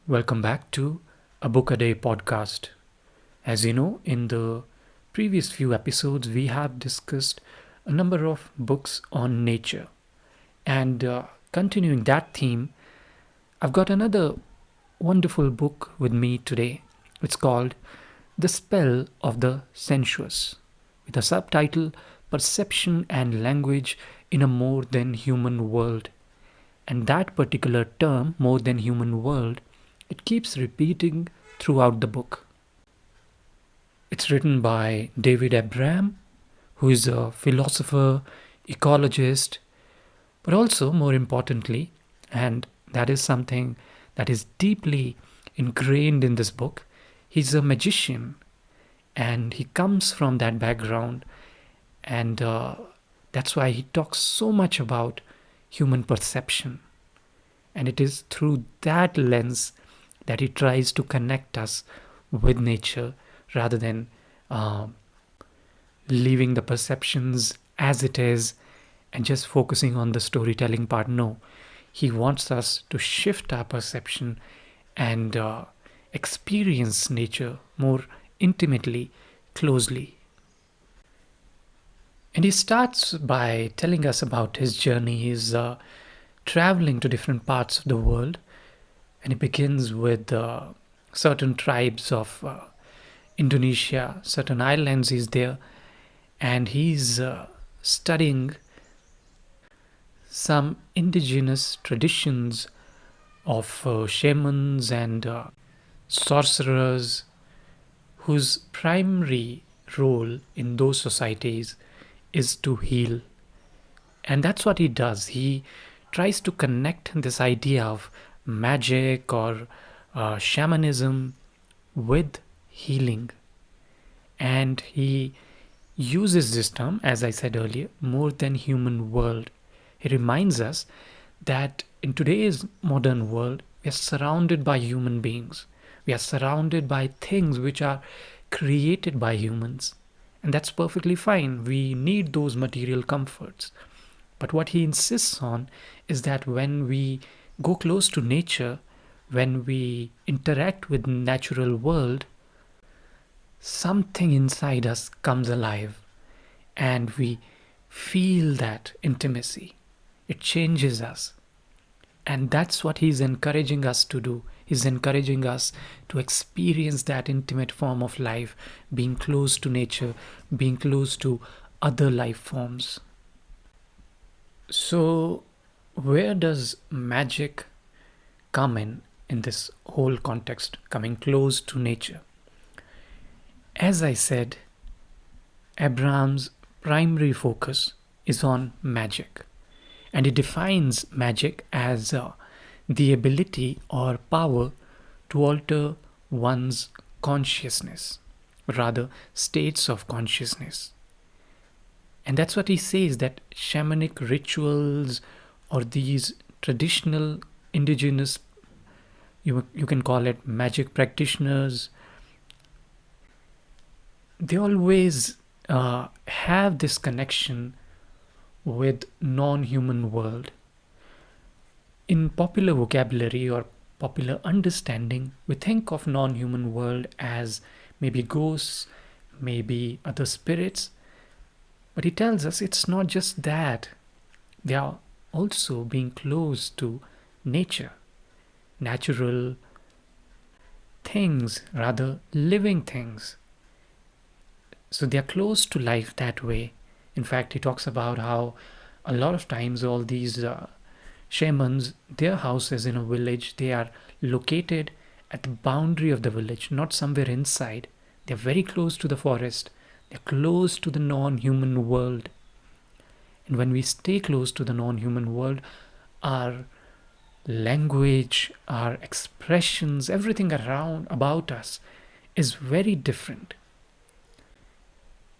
Welcome back to a Book a Day podcast. As you know, in the previous few episodes, we have discussed a number of books on nature. And continuing that theme, I've got another wonderful book with me today. It's called The Spell of the Sensuous, with a subtitle Perception and Language in a More Than Human World. And that particular term, more than human world, it keeps repeating throughout the book. It's written by David Abram, who is a philosopher, ecologist, but also, more importantly, and that is something that is deeply ingrained in this book, he's a magician and he comes from that background, and that's why he talks so much about human perception. And it is through that lens that he tries to connect us with nature rather than uh, leaving the perceptions as it is and just focusing on the storytelling part. No, he wants us to shift our perception and experience nature more intimately, closely. And he starts by telling us about his journey. He's traveling to different parts of the world, and he begins with certain tribes of Indonesia, certain islands he's there, and he's studying some indigenous traditions of shamans and sorcerers whose primary role in those societies is to heal. And that's what he does. He tries to connect this idea of magic or shamanism with healing. And he uses this term, as I said earlier, more than human world. He reminds us that in today's modern world, we are surrounded by human beings. We are surrounded by things which are created by humans. And that's perfectly fine. We need those material comforts. But what he insists on is that when we go close to nature, when we interact with the natural world, something inside us comes alive and we feel that intimacy. It changes us. And that's what he's encouraging us to do. He's encouraging us to experience that intimate form of life, being close to nature, being close to other life forms. So, where does magic come in this whole context, coming close to nature? As I said, Abram's primary focus is on magic, and he defines magic as the ability or power to alter one's consciousness, rather, states of consciousness. And that's what he says, that shamanic rituals or these traditional indigenous, you can call it magic practitioners, they always have this connection with non-human world. In popular vocabulary or popular understanding, we think of non-human world as maybe ghosts, maybe other spirits, but he tells us it's not just that. They are also being close to nature, natural things, rather living things. So they are close to life that way. In fact, he talks about how a lot of times all these shamans, their houses in a village, they are located at the boundary of the village, not somewhere inside. They're very close to the forest. They're close to the non-human world. And when we stay close to the non-human world, our language, our expressions, everything around about us is very different.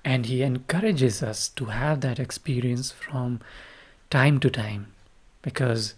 And he encourages us to have that experience from time to time because,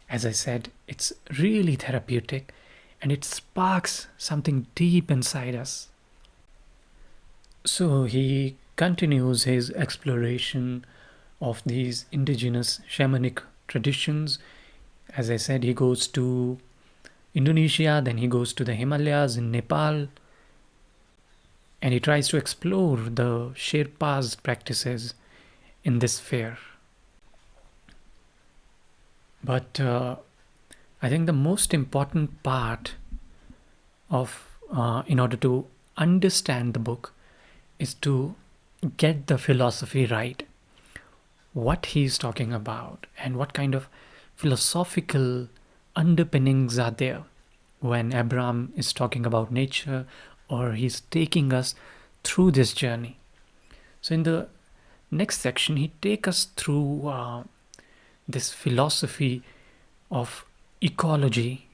as I said, it's really therapeutic and it sparks something deep inside us. So he continues his exploration of these indigenous shamanic traditions. As I said, he goes to Indonesia, then he goes to the Himalayas in Nepal, and he tries to explore the Sherpa's practices in this fair. But I think the most important part of in order to understand the book is to get the philosophy right, what he's talking about and what kind of philosophical underpinnings are there when Abram is talking about nature or he's taking us through this journey. So in the next section he takes us through this philosophy of ecology,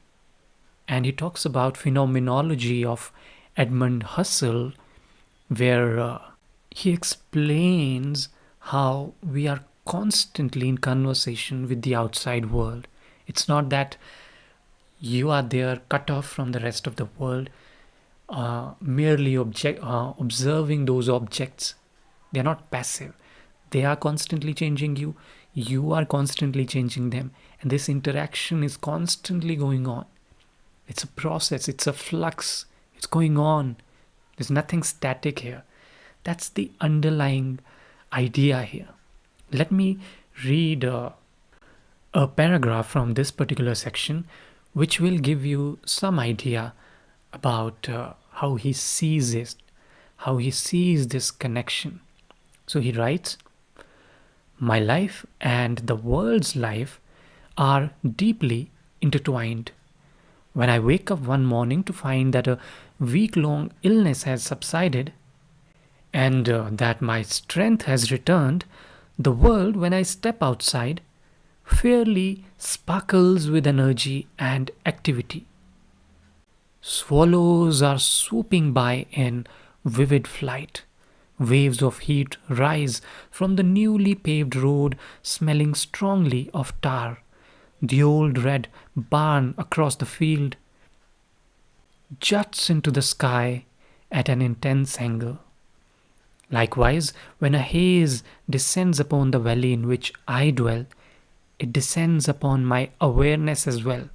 and he talks about phenomenology of Edmund Husserl, where he explains how we are constantly in conversation with the outside world. It's not that you are there cut off from the rest of the world, merely observing those objects. They are not passive. They are constantly changing you. You are constantly changing them. And this interaction is constantly going on. It's a process. It's a flux. It's going on. There's nothing static here. That's the underlying idea here. Let me read a paragraph from this particular section, which will give you some idea about how he sees it, how he sees this connection. So he writes, "My life and the world's life are deeply intertwined. When I wake up one morning to find that a week-long illness has subsided and that my strength has returned, the world, when I step outside, fairly sparkles with energy and activity. Swallows are swooping by in vivid flight. Waves of heat rise from the newly paved road, smelling strongly of tar. The old red barn across the field juts into the sky at an intense angle. Likewise, when a haze descends upon the valley in which I dwell, it descends upon my awareness as well,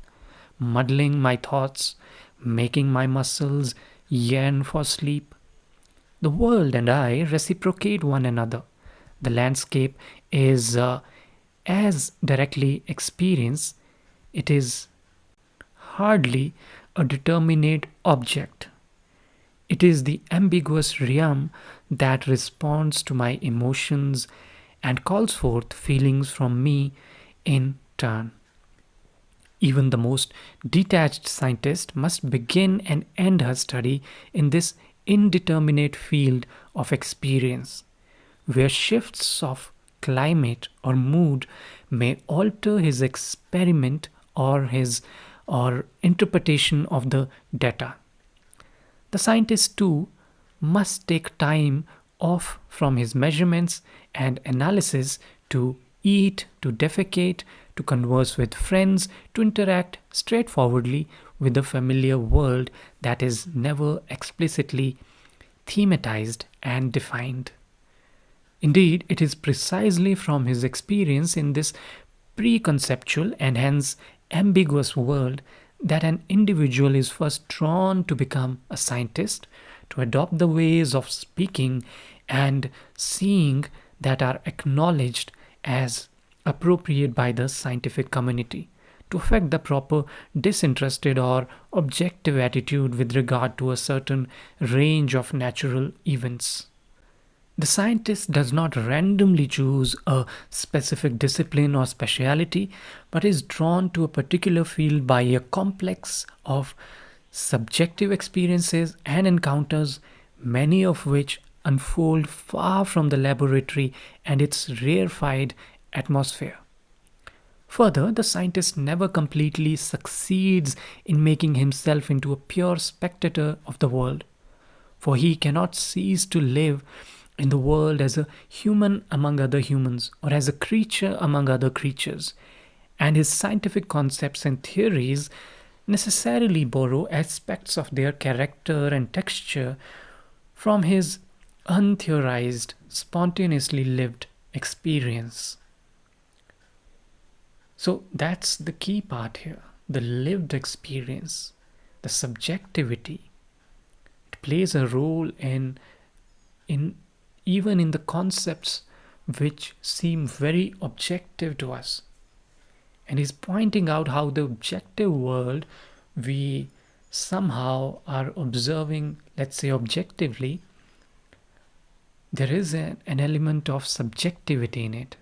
muddling my thoughts, making my muscles yearn for sleep. The world and I reciprocate one another. The landscape is as directly experienced. It is hardly a determinate object. It is the ambiguous realm that responds to my emotions and calls forth feelings from me in turn. Even the most detached scientist must begin and end her study in this indeterminate field of experience, where shifts of climate or mood may alter his experiment or interpretation of the data. The scientist too must take time off from his measurements and analysis to eat, to defecate, to converse with friends, to interact straightforwardly with the familiar world that is never explicitly thematized and defined. Indeed, it is precisely from his experience in this preconceptual and hence ambiguous world that an individual is first drawn to become a scientist, to adopt the ways of speaking and seeing that are acknowledged as appropriate by the scientific community, to affect the proper disinterested or objective attitude with regard to a certain range of natural events. The scientist does not randomly choose a specific discipline or speciality, but is drawn to a particular field by a complex of subjective experiences and encounters, many of which unfold far from the laboratory and its rarefied atmosphere. Further, the scientist never completely succeeds in making himself into a pure spectator of the world, for he cannot cease to live in the world as a human among other humans or as a creature among other creatures, and his scientific concepts and theories necessarily borrow aspects of their character and texture from his untheorized, spontaneously lived experience. So that's the key part here. the lived experience, the subjectivity. It plays a role in even in the concepts which seem very objective to us. And he's pointing out how the objective world we somehow are observing, let's say objectively, there is an element of subjectivity in it.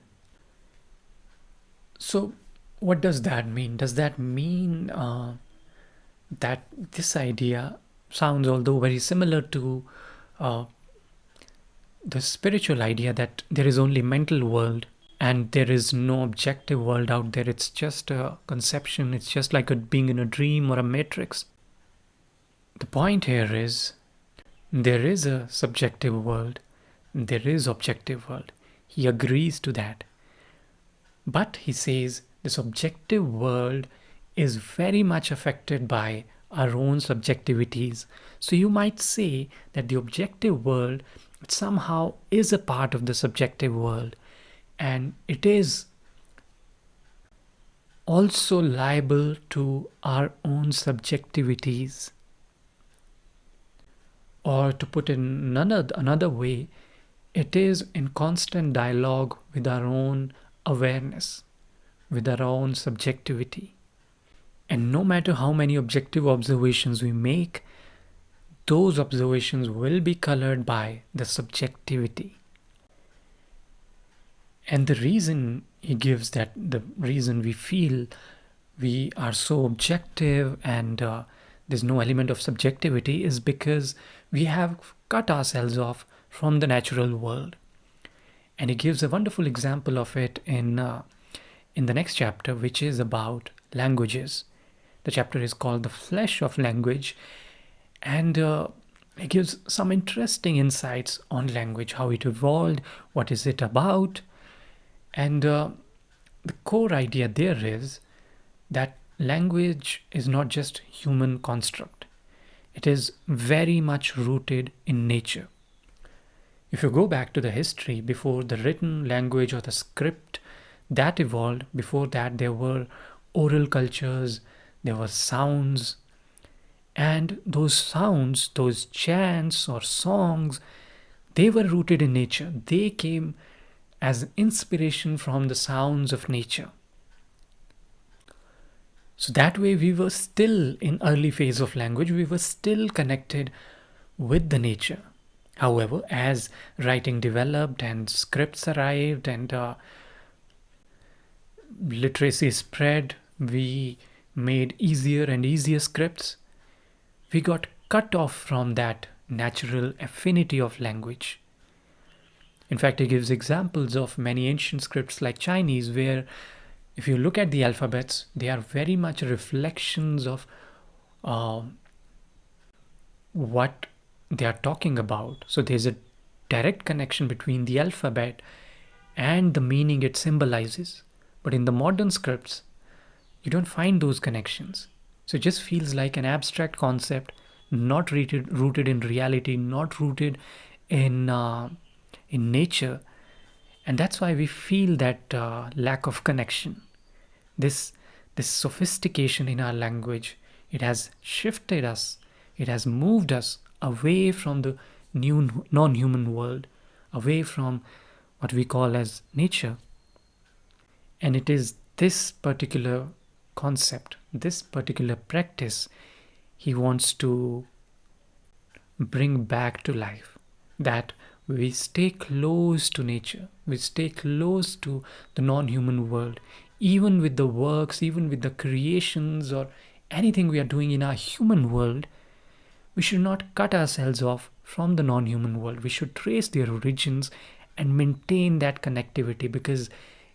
So, what does that mean? Does that mean that this idea sounds, although very similar to uh, the spiritual idea, that there is only mental world and there is no objective world out there? It's just a conception. It's just like being in a dream or a matrix. The point here is there is a subjective world, there is objective world. He agrees to that. But he says this objective world is very much affected by our own subjectivities. So you might say that the objective world somehow is a part of the subjective world, and it is also liable to our own subjectivities. Or to put it in another way, it is in constant dialogue with our own awareness, with our own subjectivity. And no matter how many objective observations we make, those observations will be colored by the subjectivity. And the reason he gives, that the reason we feel we are so objective and there's no element of subjectivity, is because we have cut ourselves off from the natural world. And he gives a wonderful example of it in the next chapter, which is about languages. The chapter is called The Flesh of Language, and he gives some interesting insights on language, how it evolved, what is it about. And the core idea there is that language is not just human construct. It is very much rooted in nature. If you go back to the history before the written language or the script that evolved, before that there were oral cultures, there were sounds, and those sounds, those chants or songs, they were rooted in nature. They came as inspiration from the sounds of nature. So that way we were still in early phase of language, we were still connected with the nature. However, as writing developed and scripts arrived and literacy spread, we made easier and easier scripts. We got cut off from that natural affinity of language. In fact, he gives examples of many ancient scripts like Chinese, where if you look at the alphabets, they are very much reflections of what they are talking about. So there's a direct connection between the alphabet and the meaning it symbolizes. But in the modern scripts, you don't find those connections. So it just feels like an abstract concept, not rooted in reality, not rooted in nature. And that's why we feel that lack of connection. This sophistication in our language, it has shifted us, it has moved us away from the new non-human world, away from what we call as nature. And it is this particular concept, this particular practice he wants to bring back to life, that we stay close to nature, we stay close to the non-human world, even with the works, even with the creations or anything we are doing in our human world. We should not cut ourselves off from the non-human world. We should trace their origins and maintain that connectivity, because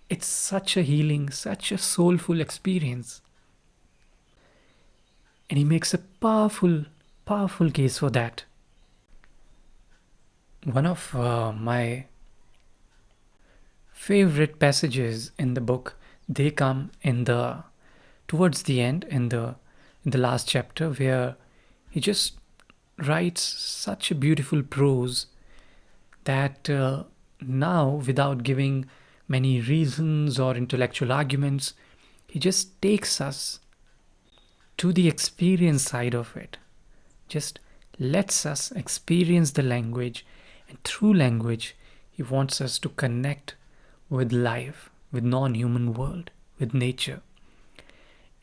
it's such a healing, such a soulful experience. And he makes a powerful, powerful case for that. One of my favorite passages in the book, they come towards the end, in the last chapter, where he just writes such a beautiful prose that now, without giving many reasons or intellectual arguments, he just takes us to the experience side of it. Just lets us experience the language, and through language, he wants us to connect with life, with non-human world, with nature.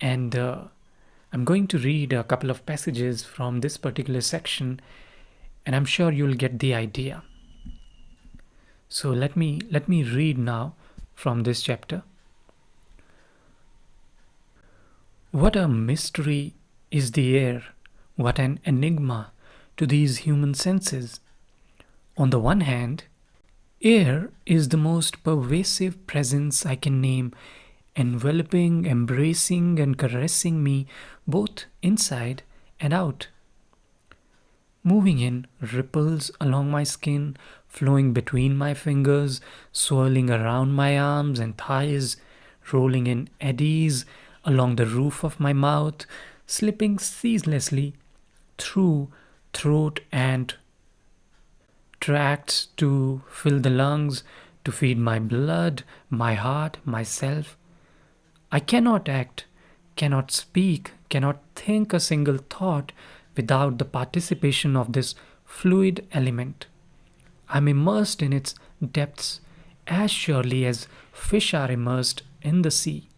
And I'm going to read a couple of passages from this particular section, and I'm sure you'll get the idea. So let me read now from this chapter. What a mystery is the air, what an enigma to these human senses. On the one hand, air is the most pervasive presence I can name, enveloping, embracing, and caressing me both inside and out. Moving in ripples along my skin, flowing between my fingers, swirling around my arms and thighs, rolling in eddies along the roof of my mouth, slipping ceaselessly through throat and tracts to fill the lungs, to feed my blood, my heart, myself. I cannot act, cannot speak, cannot think a single thought without the participation of this fluid element. I am immersed in its depths as surely as fish are immersed in the sea.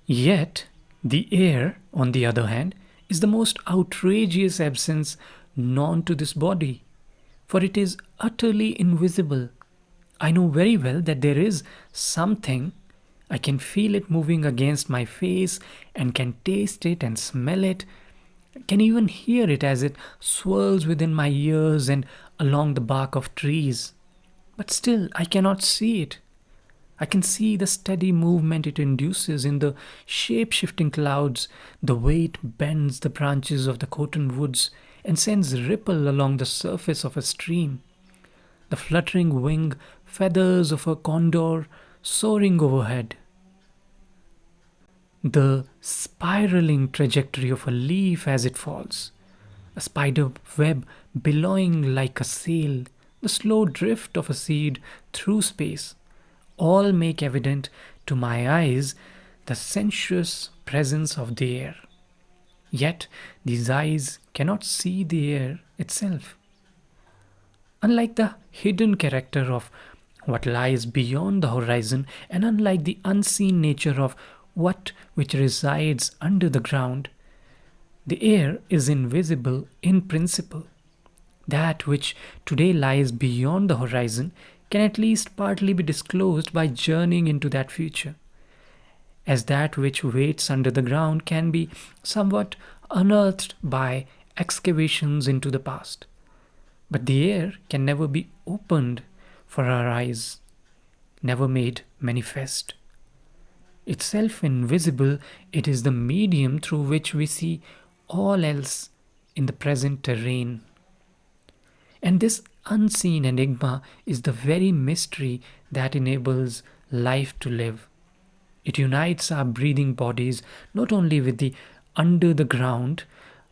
Yet, the air, on the other hand, is the most outrageous absence known to this body, for it is utterly invisible. I know very well that there is something. I can feel it moving against my face and can taste it and smell it, can even hear it as it swirls within my ears and along the bark of trees. But still, I cannot see it. I can see the steady movement it induces in the shape-shifting clouds, the way it bends the branches of the cottonwoods and sends ripple along the surface of a stream, the fluttering wing feathers of a condor soaring overhead, the spiraling trajectory of a leaf as it falls, a spider web billowing like a sail, the slow drift of a seed through space, all make evident to my eyes the sensuous presence of the air. Yet these eyes cannot see the air itself. Unlike the hidden character of what lies beyond the horizon, and unlike the unseen nature of what which resides under the ground, the air is invisible in principle. That which today lies beyond the horizon can at least partly be disclosed by journeying into that future, as that which waits under the ground can be somewhat unearthed by excavations into the past. But the air can never be opened for our eyes, never made manifest. Itself invisible, it is the medium through which we see all else in the present terrain. And this unseen enigma is the very mystery that enables life to live. It unites our breathing bodies not only with the under the ground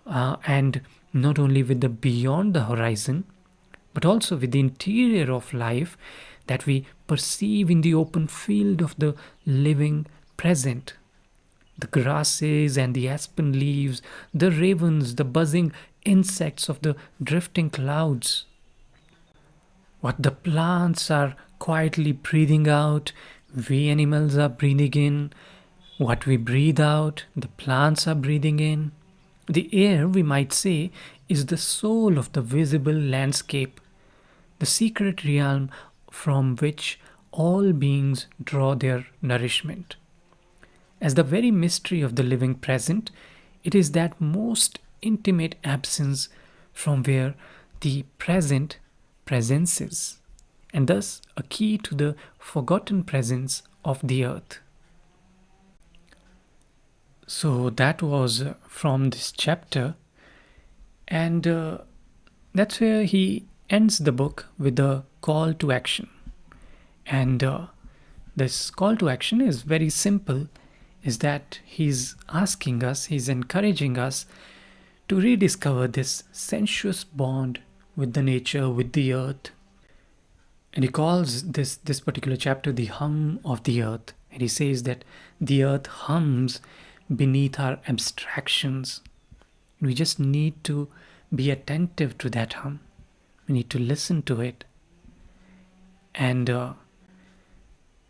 and not only with the beyond the horizon, but also with the interior of life that we perceive in the open field of the living present. The grasses and the aspen leaves, the ravens, the buzzing insects of the drifting clouds. What the plants are quietly breathing out, we animals are breathing in. What we breathe out, the plants are breathing in. The air, we might say, is the soul of the visible landscape, the secret realm from which all beings draw their nourishment. As the very mystery of the living present, it is that most intimate absence from where the present presences, and thus a key to the forgotten presence of the earth. So that was from this chapter, and that's where he ends the book with a call to action. And this call to action is very simple, is that he's asking us, he's encouraging us to rediscover this sensuous bond with the nature, with the earth. And he calls this particular chapter the hum of the earth. And he says that the earth hums beneath our abstractions. We just need to be attentive to that hum. We need to listen to it. And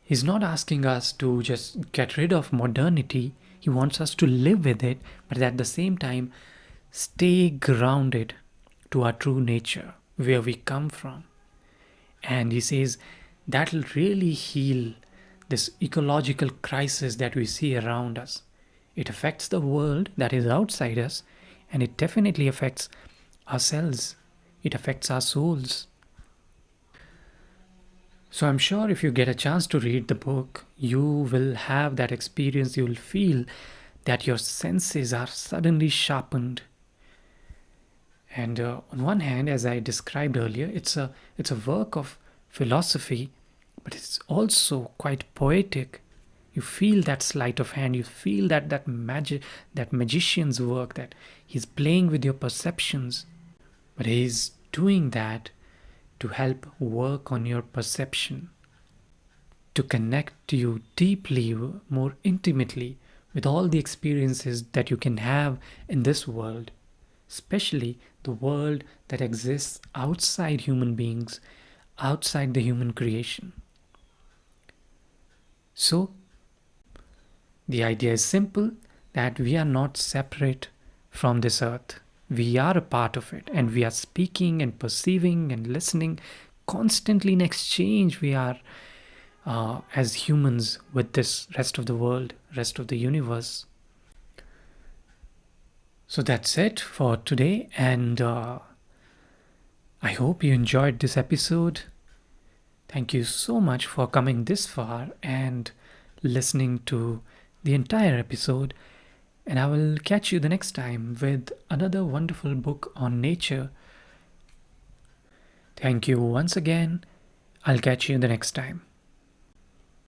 he's not asking us to just get rid of modernity. He wants us to live with it, but at the same time, stay grounded to our true nature, where we come from. And he says that'll really heal this ecological crisis that we see around us. It affects the world that is outside us, and it definitely affects ourselves. It affects our souls. So I'm sure if you get a chance to read the book, you will have that experience. You will feel that your senses are suddenly sharpened. And on one hand, as I described earlier, it's a work of philosophy, but it's also quite poetic. You feel that sleight of hand. You feel that magic, that magician's work, that he's playing with your perceptions, but he's doing that to help work on your perception, to connect you deeply, more intimately with all the experiences that you can have in this world, especially the world that exists outside human beings, outside the human creation. So, the idea is simple, that we are not separate from this earth. We are a part of it, and we are speaking and perceiving and listening constantly in exchange. We are, as humans, with this rest of the world, rest of the universe. So that's it for today, and I hope you enjoyed this episode. Thank you so much for coming this far and listening to the entire episode. And I will catch you the next time with another wonderful book on nature. Thank you once again. I'll catch you the next time.